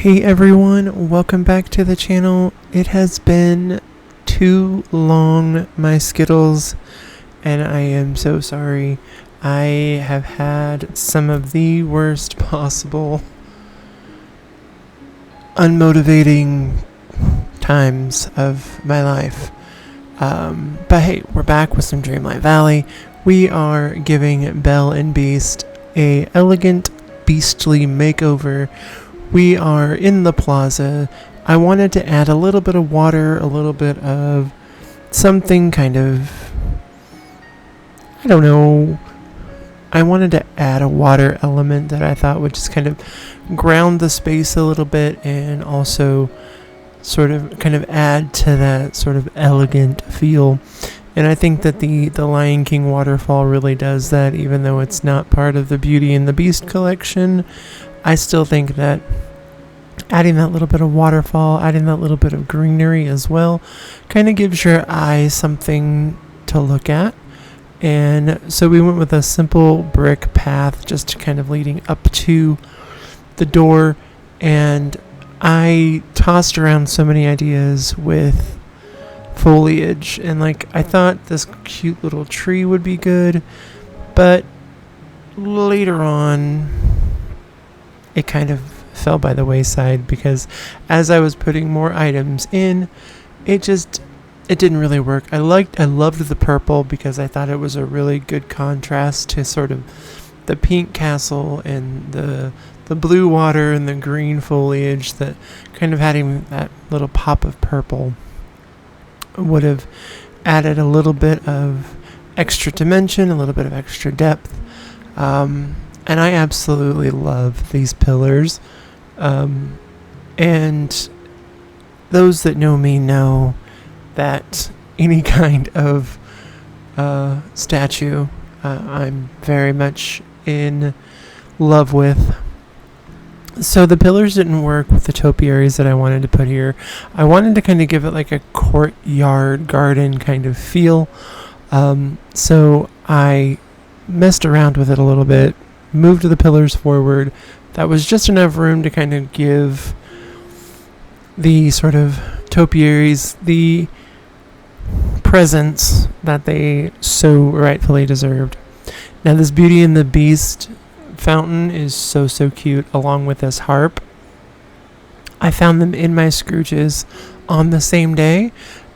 Hey everyone, welcome back to the channel. It has been too long, my Skittles, and I am so sorry. I have had some of the worst possible unmotivating times of my life. But hey, we're back with some Dreamlight Valley. We are giving Belle and Beast a elegant, beastly makeover. We are in the plaza. I wanted to add a little bit of water, a little bit of something kind of, I don't know. I wanted to add a water element that I thought would just kind of ground the space a little bit and also sort of kind of add to that sort of elegant feel. And I think that the Lion King waterfall really does that, even though it's not part of the Beauty and the Beast collection. I still think that adding that little bit of waterfall, adding that little bit of greenery as well, kind of gives your eye something to look at. And so we went with a simple brick path just kind of leading up to the door. And I tossed around so many ideas with foliage. And I thought this cute little tree would be good. But later on, it kind of fell by the wayside because as I was putting more items in, it didn't really work. I loved the purple because I thought it was a really good contrast to sort of the pink castle and the blue water and the green foliage, that kind of having that little pop of purple would have added a little bit of extra dimension, a little bit of extra depth. And I absolutely love these pillars. And those that know me know that any kind of statue I'm very much in love with. So the pillars didn't work with the topiaries that I wanted to put here. I wanted to kind of give it like a courtyard garden kind of feel. So I messed around with it a little bit, moved the pillars forward. That was just enough room to kind of give the sort of topiaries the presence that they so rightfully deserved. Now this Beauty and the Beast fountain is so cute, along with this harp. I found them in my Scrooges on the same day.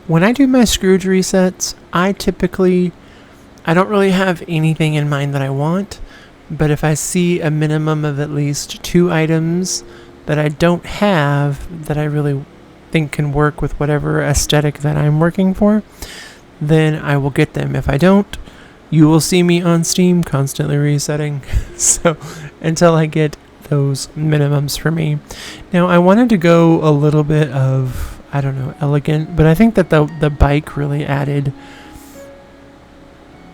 When I do my Scrooge resets, I don't really have anything in mind that I want. But if I see a minimum of at least 2 items that I don't have that I really think can work with whatever aesthetic that I'm working for, then I will get them. If I don't, you will see me on Steam constantly resetting. So until I get those minimums for me. Now I wanted to go a little bit of, I don't know, elegant, but I think that the bike really added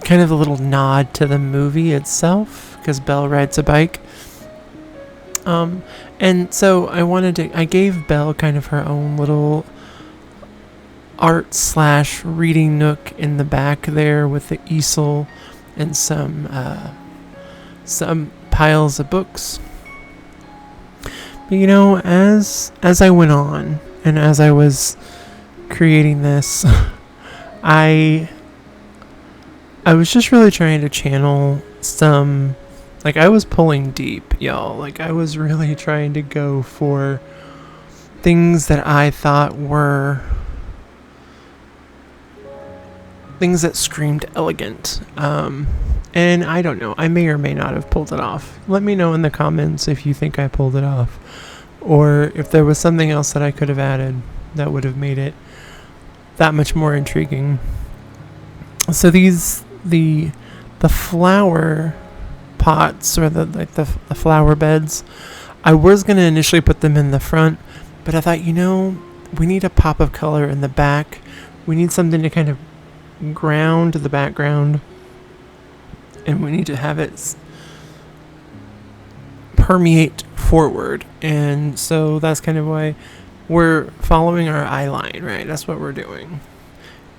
kind of a little nod to the movie itself, because Belle rides a bike. And so I gave Belle kind of her own little art/reading nook in the back there with the easel and some piles of books. But as I went on and as I was creating this, I was just really trying to channel some, I was pulling deep, y'all. I was really trying to go for things that I thought were things that screamed elegant. And I don't know, I may or may not have pulled it off. Let me know in the comments if you think I pulled it off, or if there was something else that I could have added that would have made it that much more intriguing. So the flower pots, or the flower beds, I was going to initially put them in the front, but I thought, we need a pop of color in the back. We need something to kind of ground the background, and we need to have it permeate forward. And so that's kind of why we're following our eye line, right? That's what we're doing.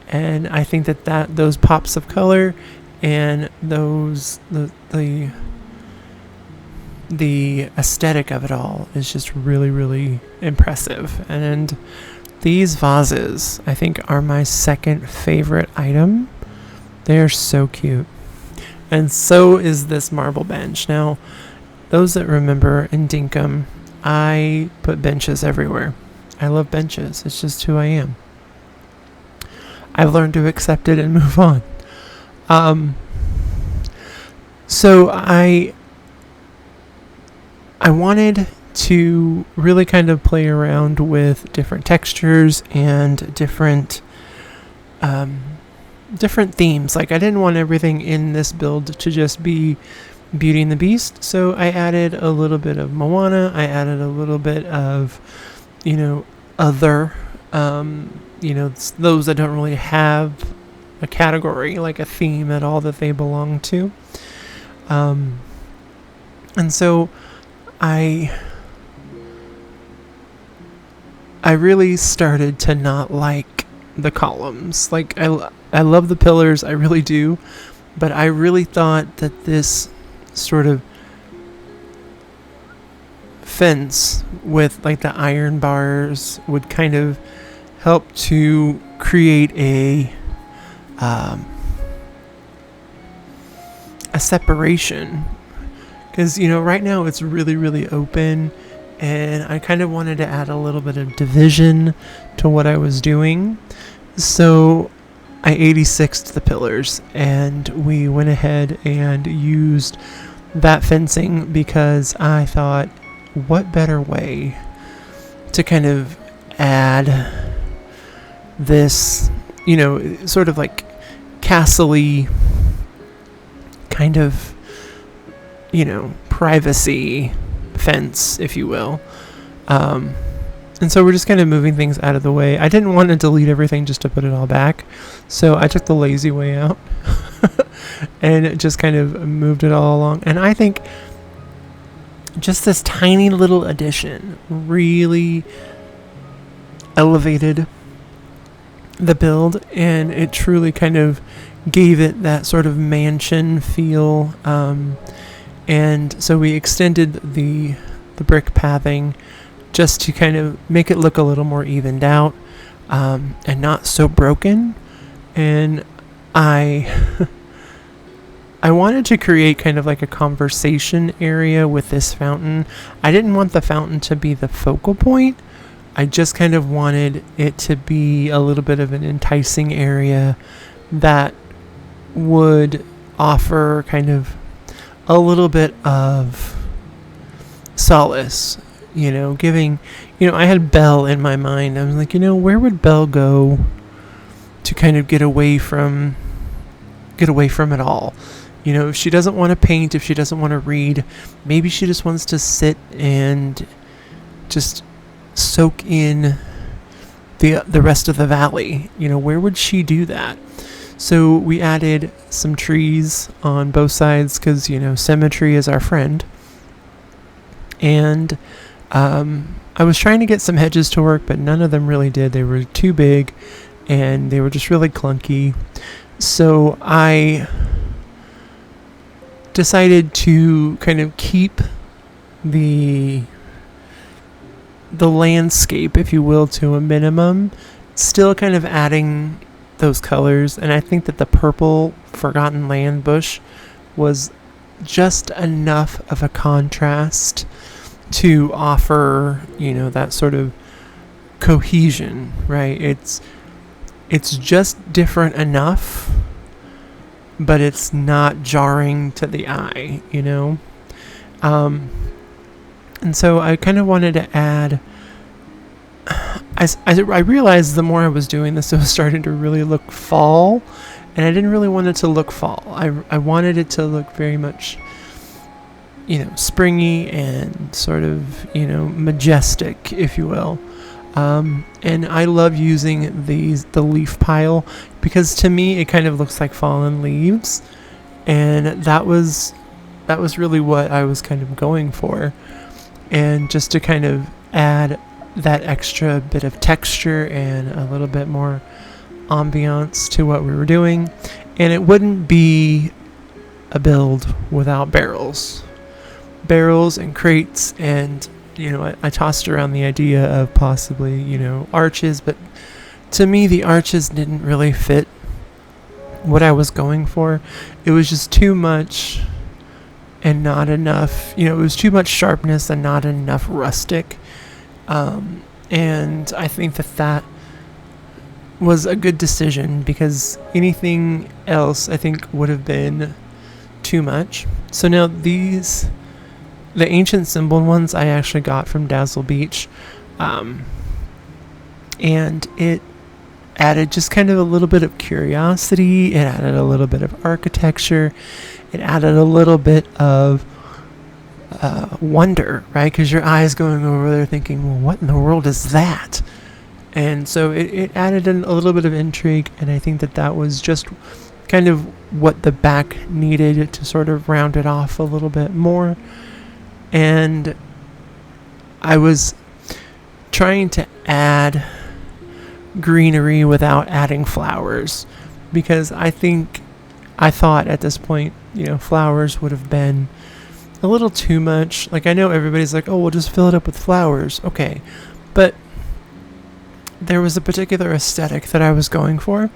And I think that those pops of color and those the the aesthetic of it all is just really, really impressive. And these vases, I think, are my second favorite item. They are so cute. And so is this marble bench. Now, those that remember in Dinkum, I put benches everywhere. I love benches. It's just who I am. I've learned to accept it and move on. So I wanted to really kind of play around with different textures and different themes. Like, I didn't want everything in this build to just be Beauty and the Beast, so I added a little bit of Moana. I added a little bit of, other, those that don't really have a category, like a theme at all that they belong to. And so I really started to not like the columns. Like, I love the pillars, I really do, but I really thought that this sort of fence with like the iron bars would kind of help to create a separation, because right now it's really, really open, and I kind of wanted to add a little bit of division to what I was doing. So I 86'd the pillars, and we went ahead and used that fencing because I thought, what better way to kind of add this, sort of like castle-y kind of, privacy fence, if you will. And so we're just kind of moving things out of the way. I didn't want to delete everything just to put it all back, so I took the lazy way out and just kind of moved it all along. And I think just this tiny little addition really elevated the build, and it truly kind of gave it that sort of mansion feel. And so we extended the brick pathing just to kind of make it look a little more evened out, and not so broken. And I wanted to create kind of like a conversation area with this fountain. I didn't want the fountain to be the focal point. I just kind of wanted it to be a little bit of an enticing area that would offer kind of a little bit of solace, giving, I had Belle in my mind. I was like, where would Belle go to kind of get away from it all? If she doesn't want to paint, if she doesn't want to read, maybe she just wants to sit and just soak in the rest of the valley. Where would she do that? So we added some trees on both sides because, symmetry is our friend. And I was trying to get some hedges to work, but none of them really did. They were too big, and they were just really clunky. So I decided to kind of keep the landscape, if you will, to a minimum, still kind of adding those colors. And I think that the purple Forgotten Land bush was just enough of a contrast to offer, that sort of cohesion, right? It's just different enough, but it's not jarring to the eye, and so I kind of wanted to add, I realized the more I was doing this, it was starting to really look fall, and I didn't really want it to look fall. I wanted it to look very much, springy and sort of, majestic, if you will. And I love using the leaf pile, because to me it kind of looks like fallen leaves, and that was really what I was kind of going for. And just to kind of add that extra bit of texture and a little bit more ambiance to what we were doing. And it wouldn't be a build without barrels. barrels and crates, and I tossed around the idea of possibly arches, but to me the arches didn't really fit what I was going for. It was just too much and not enough. It was too much sharpness and not enough rustic. And I think that was a good decision, because anything else I think would have been too much. So now the ancient symbol ones I actually got from Dazzle Beach, and it added just kind of a little bit of curiosity. It added a little bit of architecture. It added a little bit of wonder, right? Because your eyes going over there thinking, well, what in the world is that? And so it added a little bit of intrigue, and I think that was just kind of what the back needed to sort of round it off a little bit more. And I was trying to add greenery without adding flowers, because I thought at this point, flowers would have been a little too much. Like, I know everybody's like, oh, we'll just fill it up with flowers. Okay. But there was a particular aesthetic that I was going for.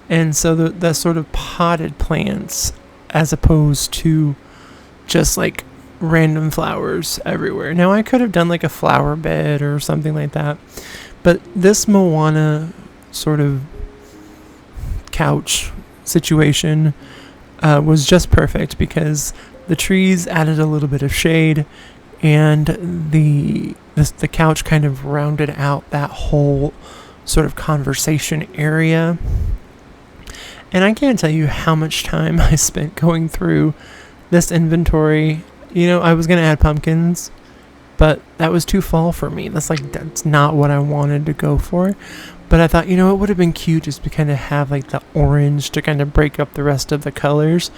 And so the sort of potted plants, as opposed to just like random flowers everywhere. Now, I could have done like a flower bed or something like that. But this Moana sort of couch situation was just perfect, because the trees added a little bit of shade, and the couch kind of rounded out that whole sort of conversation area. And I can't tell you how much time I spent going through this inventory. I was going to add pumpkins, but that was too fall for me. That's not what I wanted to go for. But I thought, it would have been cute just to kind of have like the orange to kind of break up the rest of the colors.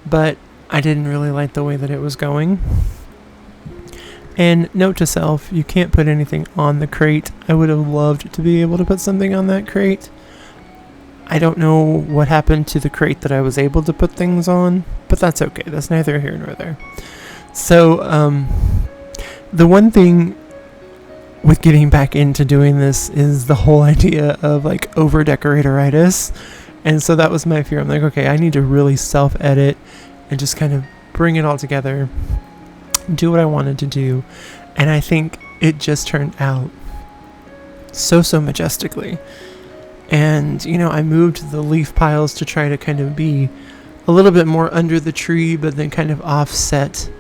But I didn't really like the way that it was going. And note to self, you can't put anything on the crate. I would have loved to be able to put something on that crate. I don't know what happened to the crate that I was able to put things on, but that's okay. That's neither here nor there. So, the one thing with getting back into doing this is the whole idea of like over decoratoritis. And so that was my fear. I'm like, okay, I need to really self-edit and just kind of bring it all together, do what I wanted to do. And I think it just turned out so majestically. And, I moved the leaf piles to try to kind of be a little bit more under the tree, but then kind of offset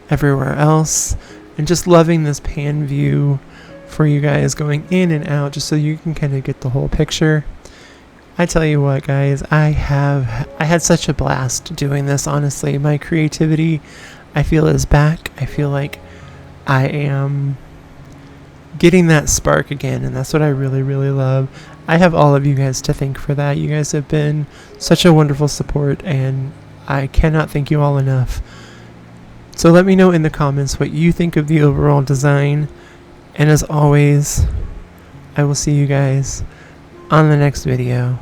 everywhere else. And just loving this pan view for you guys going in and out, just so you can kind of get the whole picture. I tell you what, guys, I had such a blast doing this. Honestly, my creativity, I feel, is back. I feel like I am getting that spark again, and that's what I really love. I have all of you guys to thank for that. You guys have been such a wonderful support, and I cannot thank you all enough. So let me know in the comments what you think of the overall design. And as always, I will see you guys on the next video.